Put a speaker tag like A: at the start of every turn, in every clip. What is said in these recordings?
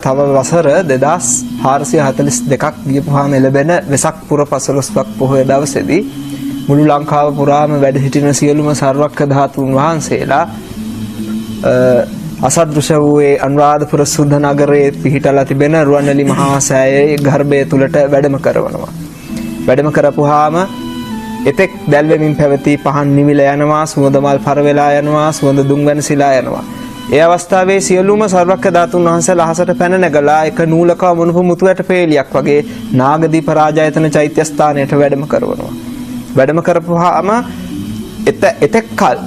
A: තව වසර 2442ක් ගියපුවාම එළබෙන වෙසක් පුර 15ක් පොහොය දවසේදී මුළු ලංකාව පුරාම වැඩ සිටින සියලුම සර්වක්ඛ ධාතුන් වහන්සේලා අසදෘශ වූයේ අනුරාධපුර සුද්ධ නගරයේ පිහිටලා තිබෙන රුවන්වැලි මහා සෑයේ ගර්භය තුලට වැඩම කරවනවා. වැඩම කරපුවාම එතෙක් දැල්වෙමින් පැවති පහන් නිවිල යනවා, සුවඳ මල් පරවෙලා යනවා, සුවඳ දුම් වෙනසිලා යනවා. ඒ අවස්ථාවේ සියලුම සර්වක්ඛ ධාතුන් වහන්සේලා අහසට පැන නැගලා එක නූලක මොනුපු මුතු ඇට පේලියක් වගේ නාගදීප රාජායතන චෛත්‍ය ස්ථානයට වැඩම කරවනවා. වැඩම කරපුවාම එතෙක් කල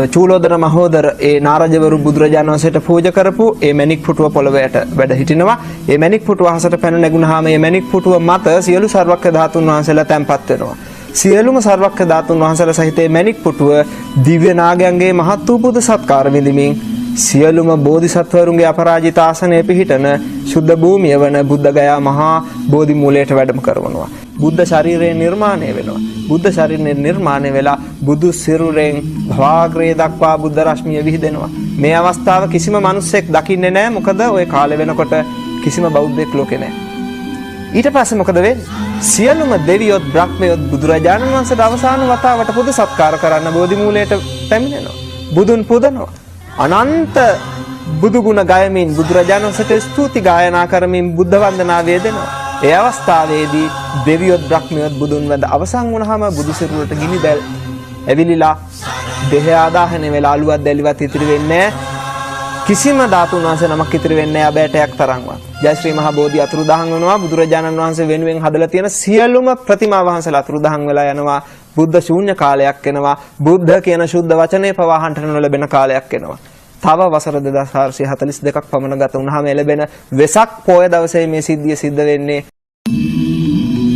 A: චූලෝදන මහෝදර ඒ නාරජවරු බුදුරජාණන් වහන්සේට පූජා කරපු ඒ මණික් පුටුව පොළවයට වැඩ හිටිනවා. ඒ මණික් පුටුව අහසට පැන නැගුණාම මේ මණික් පුටුව මත සියලු සර්වක්ඛ ධාතුන් වහන්සේලා තැන්පත් වෙනවා. සියලුම සර්වක්ඛ ධාතුන් වහන්සේලා සහිත මණික් පුටුව දිව්‍ය නාගයන්ගේ මහත් වූ පුද සත්කාර විඳිමින් සියලුම බෝධිසත්වරුන්ගේ අපරාජිත ආසනයේ පිහිටන සුද්ධ භූමිය වන බුද්ධගයා මහා බෝධි මූලයට වැඩම කරවනවා. බුද්ධ ශරීරය නිර්මාණය වෙනවා. බුද්ධ ශරීරය නිර්මාණය වෙලා බුදු සිරුරෙන් භාග්‍රේ දක්වා බුද්ධ රශ්මිය විහිදෙනවා. මේ අවස්ථාව කිසිම මිනිසෙක් දකින්නේ නැහැ. මොකද ওই කාලේ වෙනකොට කිසිම බෞද්ධයෙක් ලෝකේ නැහැ. ඊට පස්සේ මොකද වෙන්නේ? සියලුම දෙවියොත් බ්‍රහ්මයොත් බුදුරජාණන් වහන්සේට අවසාන වතාවට පුද සත්කාර කරන්න බෝධි මූලයට පැමිණෙනවා. බුදුන් පුදනවා. අනන්ත බුදු ගුණ ගයමින් බුදුරජාණන් වහන්සේට ස්තුති ගායනා කරමින් බුද්ධ වන්දනා වේදෙනවා. ඒ අවස්ථාවේදී දෙවියොත් බ්‍රහ්මයොත් බුදුන් වඳ අවසන් වුණාම බුදු සිරුරට ගිනි දැල් ඇවිලිලා දෙහ ආදාහන වෙලා අලුවත් දැලිවත් ඉතිරි වෙන්නේ කිසිම ධාතුන් වහන්සේ නමක් ඉතිරි වෙන්නේ අබෑටයක් තරම්වත්. ජය ශ්‍රී මහා බෝධි අතුරුදහන් වෙනවා. බුදුරජාණන් වහන්සේ වෙනුවෙන් හදලා තියෙන සියලුම ප්‍රතිමා වහන්සේලා අතුරුදහන් වෙලා යනවා. බුද්ධ ශූන්‍ය කාලයක් එනවා. බුද්ධ කියන ශුද්ධ වචනේ පවා අහන්න නොලැබෙන කාලයක් එනවා. තව වසර 2442ක් පමණ ගත වුණාම එළබෙන වෙසක් පොය දවසේ මේ සිද්ධිය සිද්ධ වෙන්නේ.